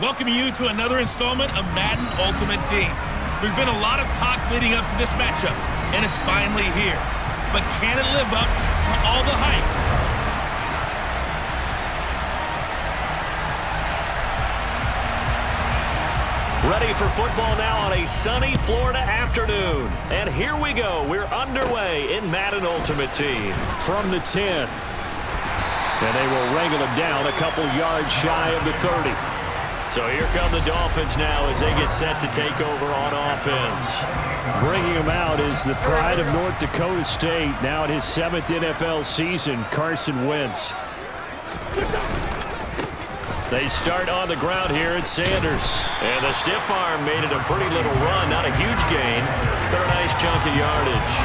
Welcoming you to another installment of Madden Ultimate Team. There's been a lot of talk leading up to this matchup, and it's finally here. But can it live up to all the hype? Ready for football now on a sunny Florida afternoon. And here we go. We're underway in Madden Ultimate Team. From the 10. And they will wrangle him down a couple yards shy of the 30. So here come the Dolphins now as they get set to take over on offense. Bringing him out is the pride of North Dakota State. Now in his 7th NFL season, Carson Wentz. They start on the ground here at Sanders. And the stiff arm made it a pretty little run. Not a huge gain, but a nice chunk of yardage.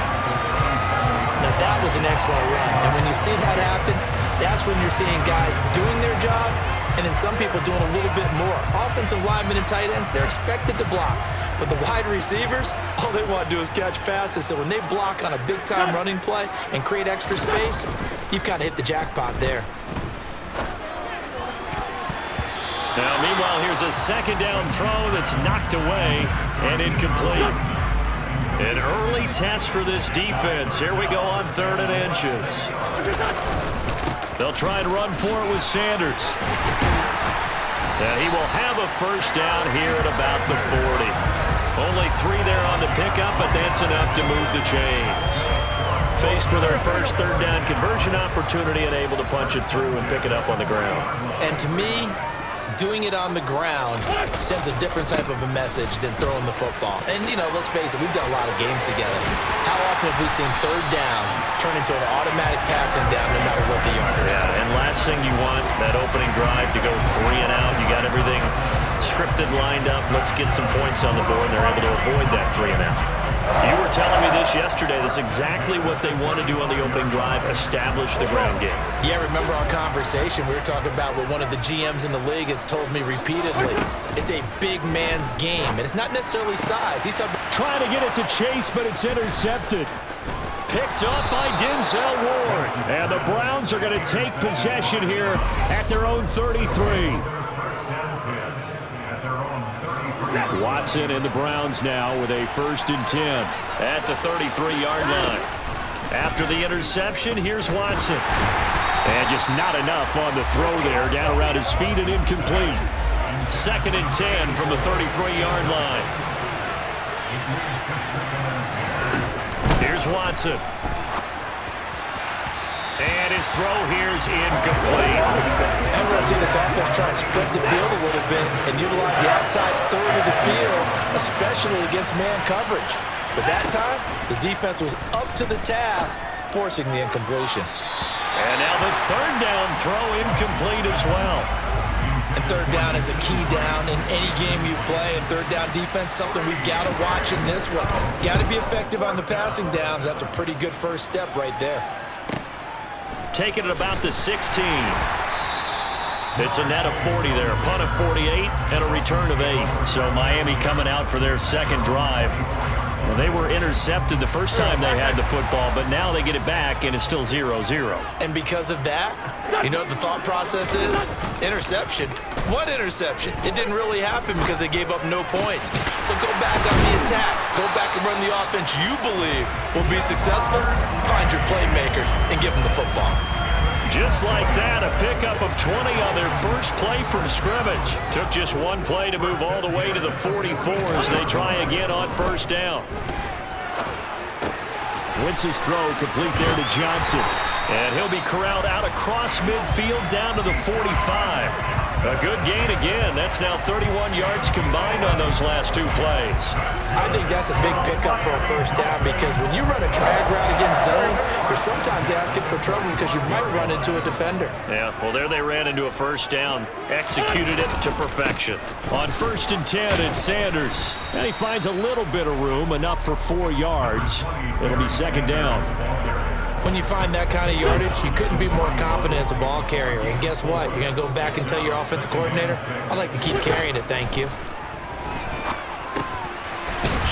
Now that was an excellent run. And when you see that happen, that's when you're seeing guys doing their job and then some people doing a little bit more. Offensive linemen and tight ends, they're expected to block. But the wide receivers, all they want to do is catch passes. So when they block on a big-time running play and create extra space, you've kind of hit the jackpot there. Now, meanwhile, here's a second down throw that's knocked away and incomplete. An early test for this defense. Here we go on 3rd and inches. They'll try and run for it with Sanders. And he will have a first down here at about the 40. Only 3 there on the pickup, but that's enough to move the chains. Faced with their first 3rd down conversion opportunity and able to punch it through and pick it up on the ground. And to me, doing it on the ground sends a different type of a message than throwing the football. And, you know, let's face it, we've done a lot of games together. How often have we seen 3rd down turn into an automatic passing down no matter what the yard is? Yeah, and last thing you want, that opening drive to go 3 and out. You got everything scripted, lined up. Let's get some points on the board, and they're able to avoid that 3 and out. You were telling me this yesterday. This is exactly what they want to do on the opening drive, establish the ground game. Yeah, remember our conversation? We were talking about what one of the GMs in the league has told me repeatedly. It's a big man's game, and it's not necessarily size. He's talking about trying to get it to Chase, but it's intercepted. Picked up by Denzel Ward. And the Browns are going to take possession here at their own 33. Watson and the Browns now with a 1st and 10 at the 33-yard line. After the interception, here's Watson. And just not enough on the throw there. Down around his feet and incomplete. 2nd and 10 from the 33-yard line. Here's Watson. And his throw here's incomplete. And we'll see this offense try and spread the field a little bit and utilize the outside 3rd of the field, especially against man coverage. But that time, the defense was up to the task, forcing the incompletion. And now the 3rd down throw incomplete as well. And 3rd down is a key down in any game you play. And 3rd down defense, something we've got to watch in this one. Got to be effective on the passing downs. That's a pretty good first step right there. Taking it about the 16. It's a net of 40 there. Punt of 48 and a return of 8. So Miami coming out for their 2nd drive. Well, they were intercepted the first time they had the football, but now they get it back, and it's still 0-0. And because of that, you know what the thought process is? Interception. What interception? It didn't really happen because they gave up no points. So go back on the attack. Go back and run the offense you believe will be successful. Find your playmakers and give them the football. Just like that, a pickup of 20 on their first play from scrimmage. Took just 1 play to move all the way to the 44 as they try again on 1st down. Wentz's throw complete there to Johnson. And he'll be corralled out across midfield down to the 45. A good gain again. That's now 31 yards combined on those last 2 plays. I think that's a big pickup for a 1st down because when you run a drag route against zone, you're sometimes asking for trouble because you might run into a defender. Yeah, well, there they ran into a 1st down. Executed it to perfection. On 1st and 10, it's Sanders. And he finds a little bit of room, enough for 4 yards. It'll be 2nd down. When you find that kind of yardage, you couldn't be more confident as a ball carrier. And guess what? You're going to go back and tell your offensive coordinator, I'd like to keep carrying it, thank you.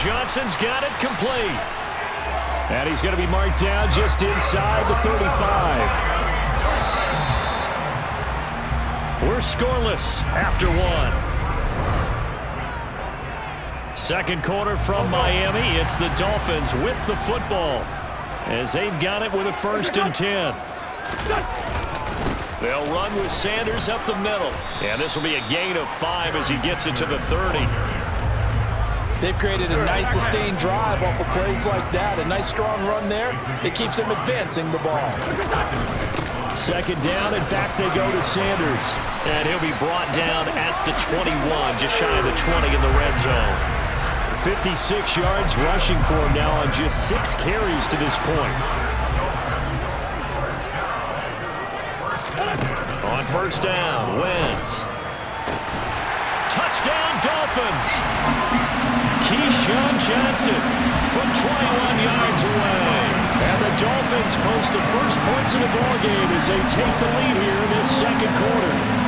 Johnson's got it complete. And he's going to be marked down just inside the 35. We're scoreless after 1. Second quarter from Miami. It's the Dolphins with the football as they've got it with a 1st and 10. They'll run with Sanders up the middle. And this will be a gain of 5 as he gets it to the 30. They've created a nice sustained drive off of plays like that. A nice strong run there. It keeps them advancing the ball. Second down, and back they go to Sanders. And he'll be brought down at the 21, just shy of the 20 in the red zone. 56 yards rushing for him now on just 6 carries to this point. On first down, Wentz. Touchdown, Dolphins! Keyshawn Johnson from 21 yards away. And the Dolphins post the first points of the ballgame as they take the lead here in this second quarter.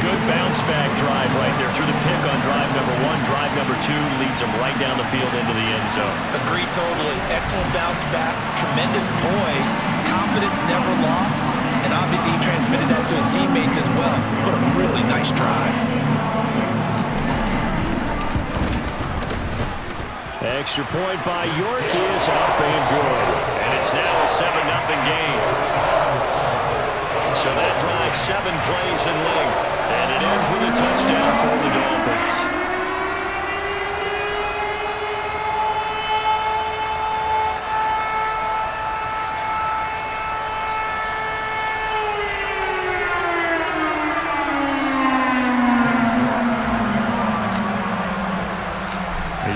Good bounce-back drive right there through the pick on drive number 1. Drive number 2 leads them right down the field into the end zone. Agree totally. Excellent bounce back. Tremendous poise. Confidence never lost. And obviously he transmitted that to his teammates as well. What a really nice drive. Extra point by York is up and good. And it's now a 7-0 game. So that drive 7 plays in length. And it ends with a touchdown for the Dolphins.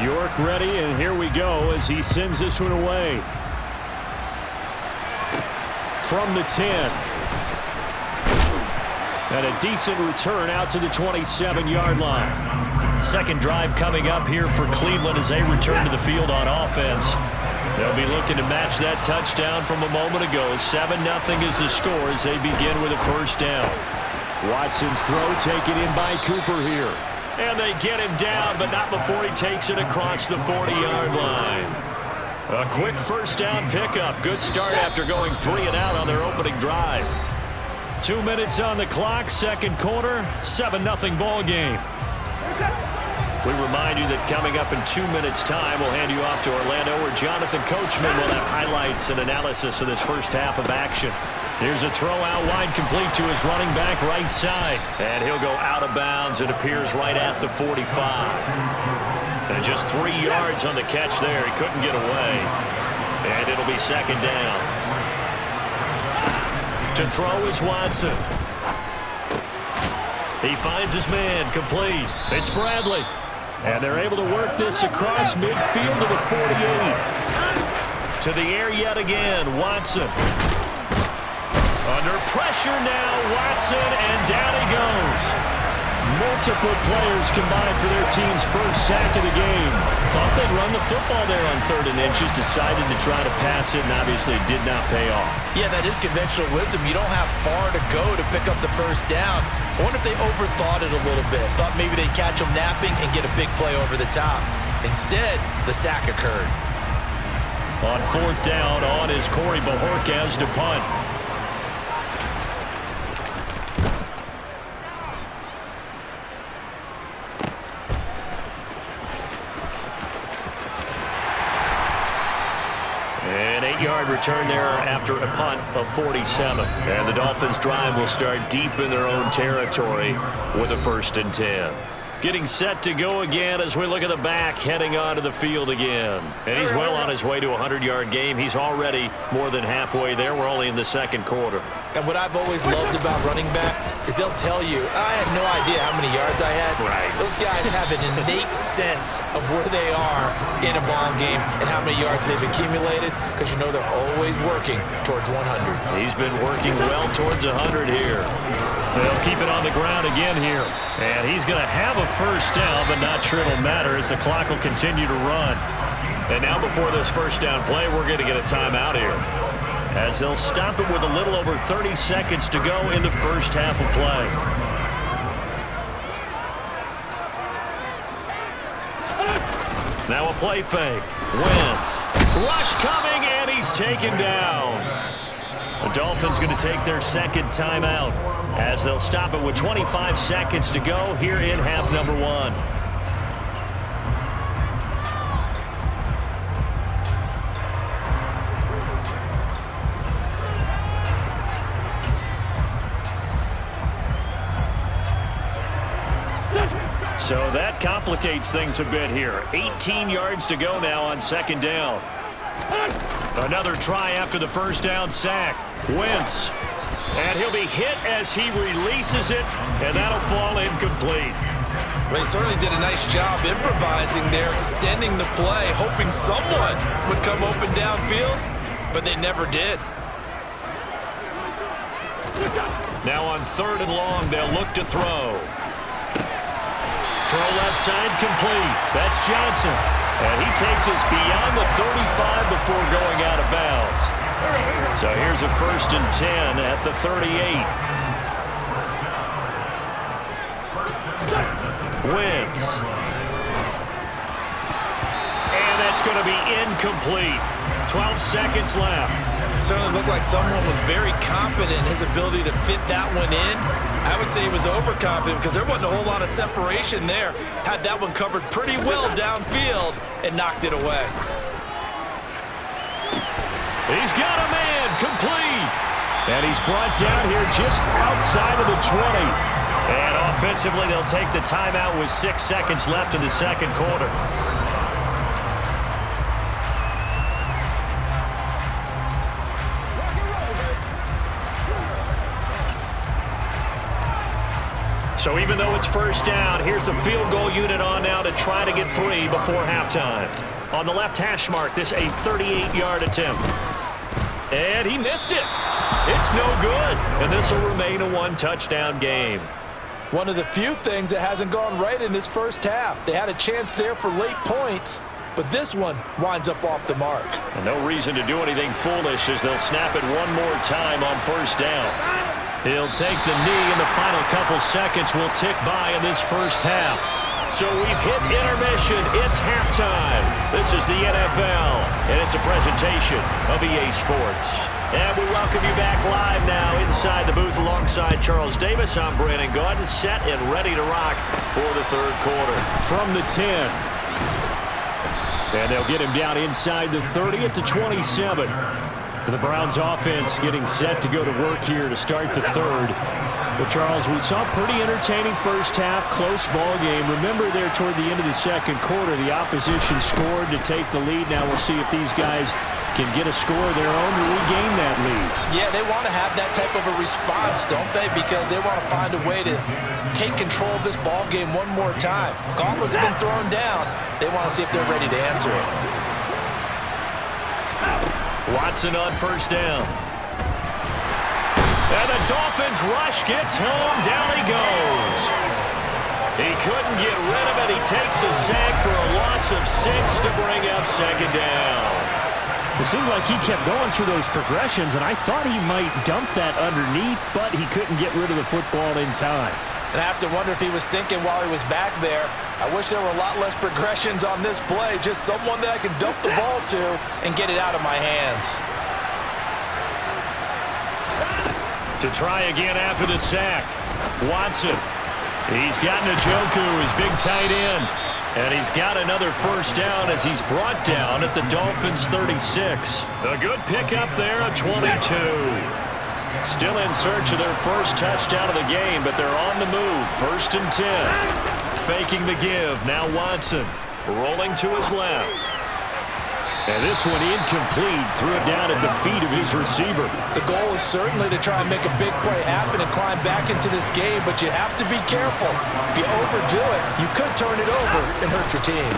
York ready, and here we go as he sends this one away. From the 10. And a decent return out to the 27-yard line. Second drive coming up here for Cleveland as they return to the field on offense. They'll be looking to match that touchdown from a moment ago. 7-0 is the score as they begin with a first down. Watson's throw taken in by Cooper here. And they get him down, but not before he takes it across the 40-yard line. A quick first down pickup. Good start after going 3 and out on their opening drive. 2 minutes on the clock, second quarter, 7-0 ball game. We remind you that coming up in 2 minutes' time, we'll hand you off to Orlando, where Jonathan Coachman will have highlights and analysis of this first half of action. Here's a throw out wide, complete to his running back right side. And he'll go out of bounds. It appears right at the 45. And just 3 yards on the catch there. He couldn't get away. And it'll be second down. To throw is Watson. He finds his man, complete. It's Bradley. And they're able to work this across midfield to the 48. To the air yet again, Watson. Under pressure now, Watson, and down he goes. Multiple players combined for their team's first sack of the game. Thought they'd run the football there on 3rd and inches, decided to try to pass it, and obviously it did not pay off. Yeah, that is conventional wisdom. You don't have far to go to pick up the first down. I wonder if they overthought it a little bit. Thought maybe they'd catch him napping and get a big play over the top. Instead, the sack occurred. On 4th down, on is Corey Bajorquez to punt. An 8-yard return there after a punt of 47. And the Dolphins' drive will start deep in their own territory with a 1st and 10. Getting set to go again as we look at the back, heading onto the field again. And he's well on his way to a 100-yard game. He's already more than halfway there. We're only in the second quarter. And what I've always loved about running backs is they'll tell you, I had no idea how many yards I had. Right. Those guys have an innate sense of where they are in a ball game and how many yards they've accumulated, because you know they're always working towards 100. He's been working well towards 100 here. They'll keep it on the ground again here. And he's going to have a first down, but not sure it'll matter as the clock will continue to run. And now before this first down play, we're going to get a timeout here, as they'll stop it with a little over 30 seconds to go in the first half of play. Now a play fake. Wentz. Rush coming, and he's taken down. The Dolphins going to take their second timeout, as they'll stop it with 25 seconds to go here in half number 1. So that complicates things a bit here. 18 yards to go now on second down. Another try after the first down sack. Wentz. And he'll be hit as he releases it, and that'll fall incomplete. Well, he certainly did a nice job improvising there, extending the play, hoping someone would come open downfield, but they never did. Now on third and long, they'll look to throw. Throw left side complete. That's Johnson. And he takes us beyond the 35 before going out of bounds. So here's a 1st and 10 at the 38. Wentz. And that's going to be incomplete. 12 seconds left. Certainly looked like someone was very confident in his ability to fit that one in. I would say he was overconfident because there wasn't a whole lot of separation there. Had that one covered pretty well downfield and knocked it away. He's got a man, complete. And he's brought down here just outside of the 20. And offensively, they'll take the timeout with 6 seconds left in the second quarter. So even though it's first down, here's the field goal unit on now to try to get 3 before halftime. On the left hash mark, this a 38-yard attempt. And he missed it. It's no good. And this will remain a 1-touchdown game. One of the few things that hasn't gone right in this first half. They had a chance there for late points, but this one winds up off the mark. And no reason to do anything foolish as they'll snap it one more time on first down. He'll take the knee, and the final couple seconds will tick by in this first half. So we've hit intermission. It's halftime. This is the NFL, and it's a presentation of EA Sports. And we welcome you back live now inside the booth alongside Charles Davis. I'm Brandon Gaudin, set and ready to rock for the third quarter. From the 10. And they'll get him down inside the 30 at the 27. The Browns offense getting set to go to work here to start the third. But, Charles, we saw a pretty entertaining first half, close ball game. Remember there toward the end of the second quarter, the opposition scored to take the lead. Now we'll see if these guys can get a score of their own to regain that lead. Yeah, they want to have that type of a response, don't they? Because they want to find a way to take control of this ball game one more time. Gauntlet's been thrown down. They want to see if they're ready to answer it. Watson on first down. And the Dolphins rush gets home. Down he goes. He couldn't get rid of it. He takes a sack for a loss of 6 to bring up second down. It seemed like he kept going through those progressions, and I thought he might dump that underneath, but he couldn't get rid of the football in time. And I have to wonder if he was thinking while he was back there, I wish there were a lot less progressions on this play, just someone that I can dump the ball to and get it out of my hands. To try again after the sack, Watson. He's got Njoku, his big tight end. And he's got another first down as he's brought down at the Dolphins' 36. A good pickup there, a 22. Still in search of their first touchdown of the game, but they're on the move. 1st and 10. Faking the give. Now Watson rolling to his left. And this one incomplete. Threw it down at the feet of his receiver. The goal is certainly to try and make a big play happen and climb back into this game, but you have to be careful. If you overdo it, you could turn it over and hurt your team.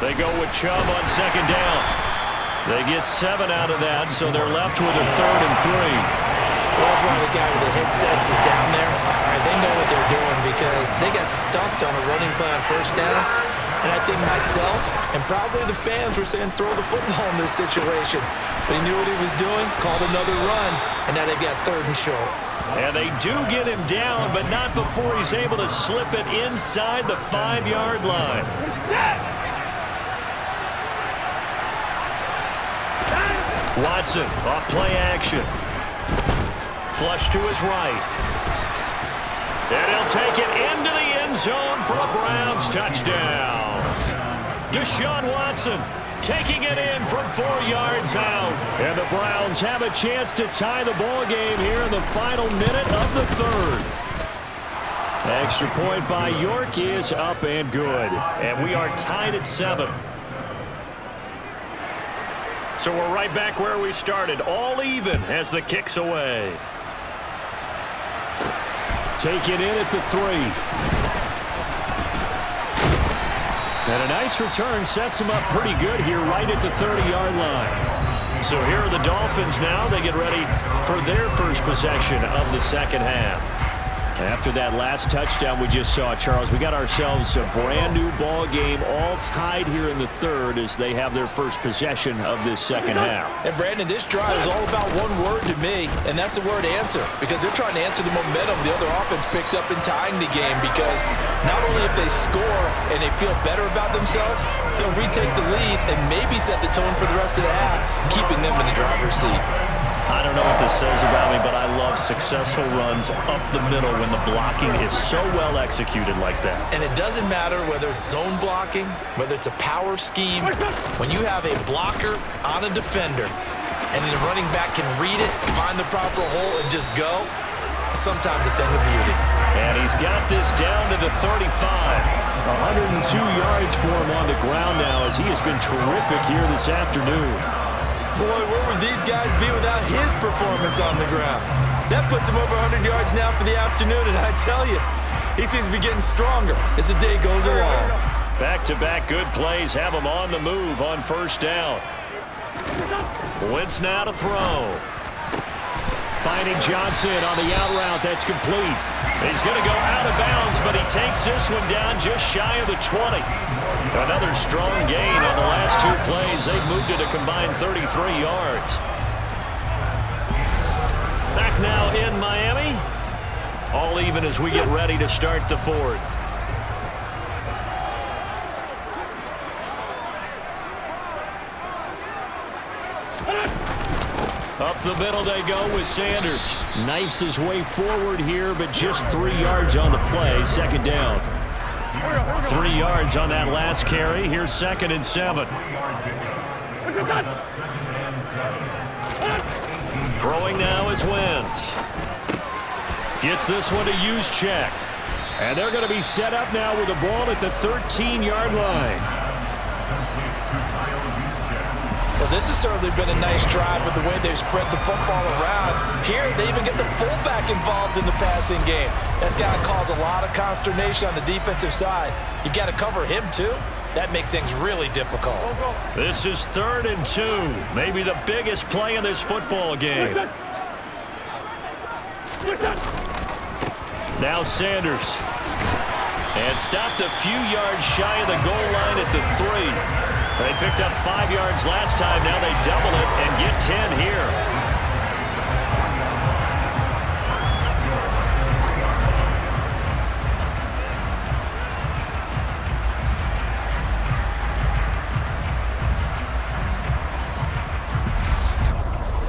They go with Chubb on second down. They get 7 out of that, so they're left with a 3rd and 3. Well, that's why the guy with the headsets is down there. All right, they know what they're doing because they got stuffed on a running play on first down. And I think myself and probably the fans were saying throw the football in this situation. But he knew what he was doing, called another run, and now they've got 3rd and short. And they do get him down, but not before he's able to slip it inside the 5-yard line. Watson off play action. Flush to his right. And he'll take it into the end zone for a Browns touchdown. Deshaun Watson taking it in from 4 yards out. And the Browns have a chance to tie the ball game here in the final minute of the third. Extra point by York is up and good. And we are tied at 7. So we're right back where we started. All even as the kick's away. Take it in at the 3. And a nice return sets him up pretty good here right at the 30-yard line. So here are the Dolphins now. They get ready for their first possession of the second half. After that last touchdown we just saw, Charles, we got ourselves a brand-new ball game, all tied here in the third as they have their first possession of this second half. And, Brandon, this drive is all about one word to me, and that's the word answer, because they're trying to answer the momentum the other offense picked up in tying the game, because not only if they score and they feel better about themselves, they'll retake the lead and maybe set the tone for the rest of the half, keeping them in the driver's seat. I don't know what this says about me, but I love successful runs up the middle when the blocking is so well executed like that. And it doesn't matter whether it's zone blocking, whether it's a power scheme. When you have a blocker on a defender and the running back can read it, find the proper hole, and just go, sometimes a thing of beauty. And he's got this down to the 35. 102 yards for him on the ground now as he has been terrific here this afternoon. Boy, where would these guys be without his performance on the ground? That puts him over 100 yards now for the afternoon, and I tell you, he seems to be getting stronger as the day goes along. Back-to-back good plays have him on the move on first down. Wentz now to throw. Finding Johnson on the out route. That's complete. He's going to go out of bounds, but he takes this one down just shy of the 20. Another strong gain on the last 2 plays. They've moved it a combined 33 yards. Back now in Miami. All even as we get ready to start the fourth. Up the middle they go with Sanders. Knifes his way forward here, but just 3 yards on the play. Second down. 3 yards on that last carry. Here's 2nd and 7. Throwing now is Wentz. Gets this one to Juszczyk. And they're going to be set up now with the ball at the 13-yard line. Well, this has certainly been a nice drive with the way they've spread the football around. Here, they even get the fullback involved in the passing game. That's got to cause a lot of consternation on the defensive side. You've got to cover him, too. That makes things really difficult. This is 3rd and 2. Maybe the biggest play in this football game. Now Sanders. And stopped a few yards shy of the goal line at the 3. They picked up 5 yards last time. Now they double it and get 10 here.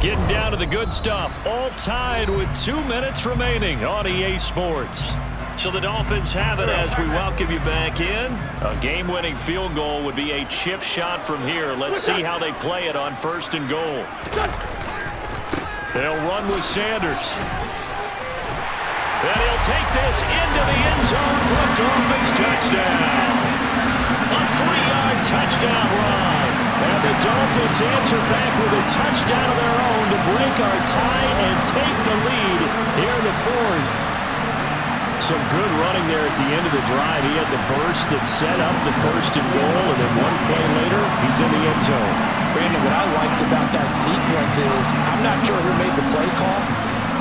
Getting down to the good stuff. All tied with 2 minutes remaining on EA Sports. So the Dolphins have it as we welcome you back in. A game-winning field goal would be a chip shot from here. Let's see how they play it on 1st and goal. They'll run with Sanders. And he'll take this into the end zone for a Dolphins touchdown. A 3-yard touchdown run. And the Dolphins answer back with a touchdown of their own to break our tie and take the lead here in the 4th. Some good running there at the end of the drive. He had the burst that set up the 1st and goal, and then 1 play later, he's in the end zone. Brandon, what I liked about that sequence is I'm not sure who made the play call,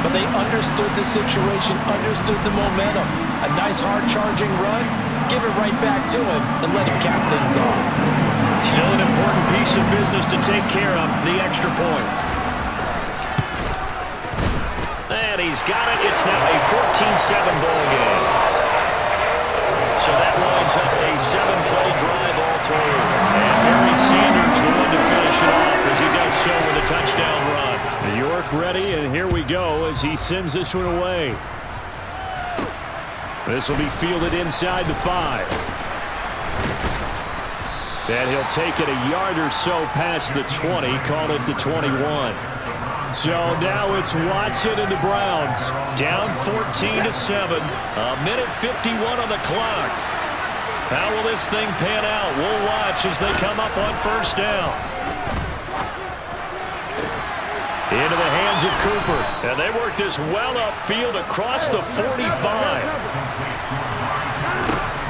but they understood the situation, understood the momentum. A nice hard-charging run, give it right back to him, and let him cap things off. Still an important piece of business to take care of, the extra point. And he's got it. It's now a 14-7 ball game. So that lines up a 7-play drive all told. And Barry Sanders the one to finish it off as he does so with a touchdown run. York ready, and here we go as he sends this one away. This will be fielded inside the 5. And he'll take it a yard or so past the 20, call it the 21. So now it's Watson and the Browns. Down 14-7. A minute 51 on the clock. How will this thing pan out? We'll watch as they come up on first down. Into the hands of Cooper. And they work this well upfield across the 45.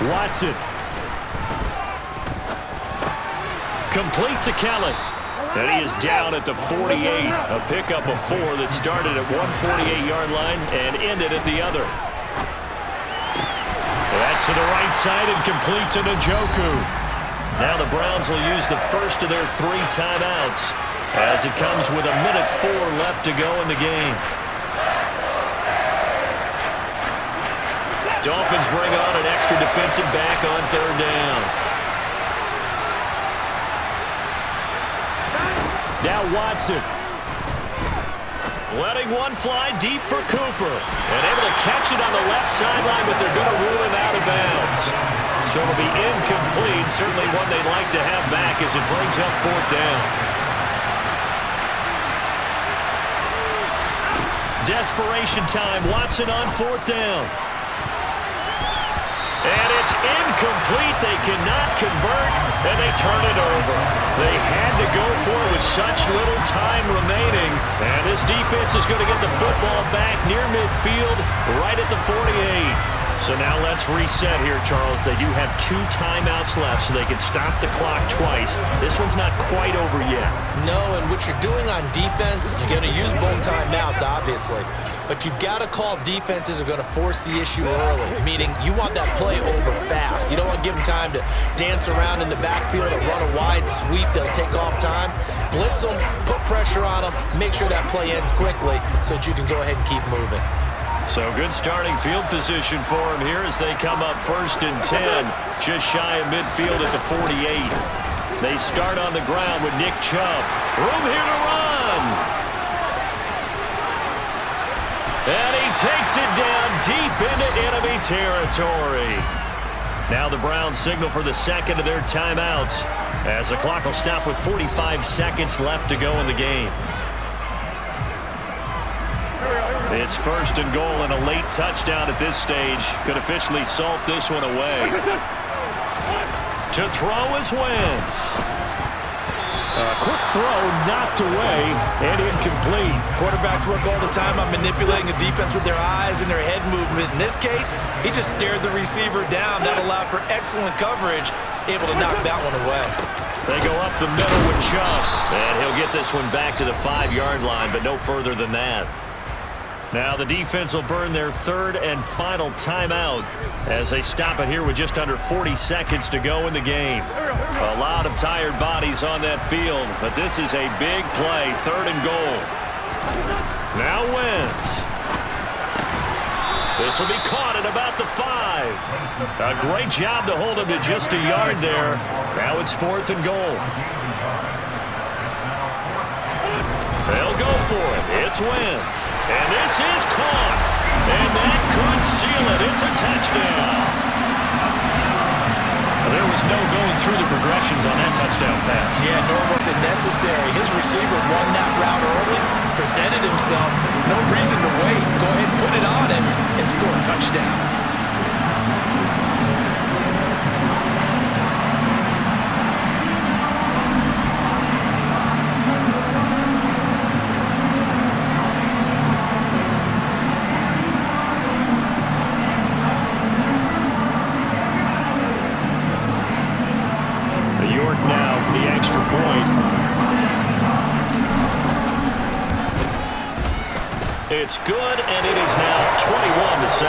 Watson. Complete to Kelly. And he is down at the 48. A pickup of 4 that started at 148-yard line and ended at the other. That's to the right side and complete to Njoku. Now the Browns will use the first of their 3 timeouts as it comes with a minute 4 left to go in the game. Dolphins bring on an extra defensive back on third down. Now Watson. Letting one fly deep for Cooper. And able to catch it on the left sideline, but they're going to rule him out of bounds. So it'll be incomplete. Certainly one they'd like to have back as it brings up fourth down. Desperation time. Watson on fourth down. And it's incomplete. They cannot convert, and they turn it over. They had to go for it with such little time remaining. And this defense is going to get the football back near midfield, right at the 48. So now let's reset here, Charles. They do have 2 timeouts left, so they can stop the clock twice. This one's not quite over yet. No, and what you're doing on defense, you're going to use both timeouts, obviously. But you've got to call defenses are going to force the issue early, meaning you want that play over fast. You don't want to give them time to dance around in the backfield and run a wide sweep that'll take off time. Blitz them, put pressure on them, make sure that play ends quickly so that you can go ahead and keep moving. So good starting field position for him here as they come up 1st and 10, just shy of midfield at the 48. They start on the ground with Nick Chubb. Room here to run. And he takes it down deep into enemy territory. Now the Browns signal for the second of their timeouts as the clock will stop with 45 seconds left to go in the game. It's 1st and goal, and a late touchdown at this stage could officially salt this one away. To throw is Wentz. A quick throw knocked away and incomplete. Quarterbacks work all the time on manipulating a defense with their eyes and their head movement. In this case, he just stared the receiver down. That allowed for excellent coverage, able to knock that one away. They go up the middle with Chubb, and he'll get this one back to the 5-yard line, but no further than that. Now the defense will burn their 3rd and final timeout as they stop it here with just under 40 seconds to go in the game. A lot of tired bodies on that field, but this is a big play, 3rd and goal. Now Wentz. This will be caught at about the 5. A great job to hold him to just a yard there. Now it's 4th and goal. They'll go for it. It's Wentz. And this is caught. And that could seal it. It's a touchdown. There was no going through the progressions on that touchdown pass. Yeah, nor was it necessary. His receiver won that route early, presented himself. No reason to wait. Go ahead and put it on him and score a touchdown. It's good, and it is now 21-7.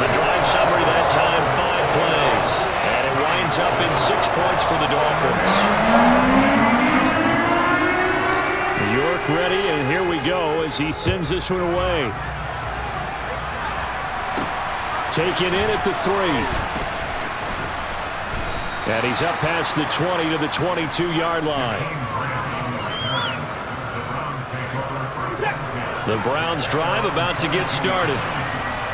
The drive summary that time, 5 plays. And it winds up in 6 points for the Dolphins. York ready, and here we go as he sends this one away. Taken in at the 3. And he's up past the 20 to the 22-yard line. The Browns drive about to get started.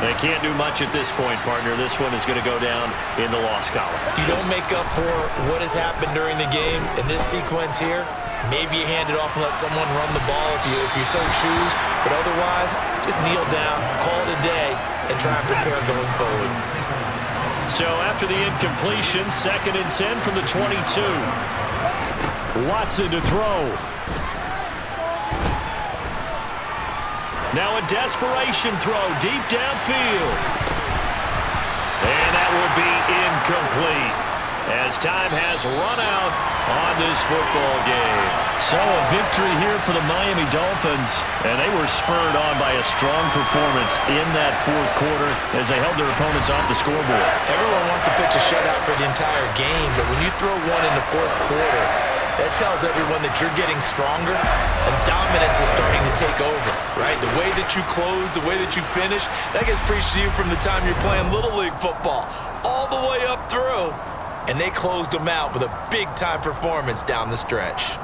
They can't do much at this point, partner. This one is going to go down in the loss column. You don't make up for what has happened during the game in this sequence here. Maybe you hand it off and let someone run the ball if you so choose. But otherwise, just kneel down, call it a day, and try and prepare going forward. So after the incompletion, 2nd and 10 from the 22. Watson to throw. Now a desperation throw deep downfield. And that will be incomplete as time has run out on this football game. So a victory here for the Miami Dolphins. And they were spurred on by a strong performance in that 4th quarter as they held their opponents off the scoreboard. Everyone wants to pitch a shutout for the entire game, but when you throw one in the 4th quarter, that tells everyone that you're getting stronger and dominance is starting to take over, right? The way that you close, the way that you finish, that gets preached to you from the time you're playing Little League football all the way up through. And they closed them out with a big-time performance down the stretch.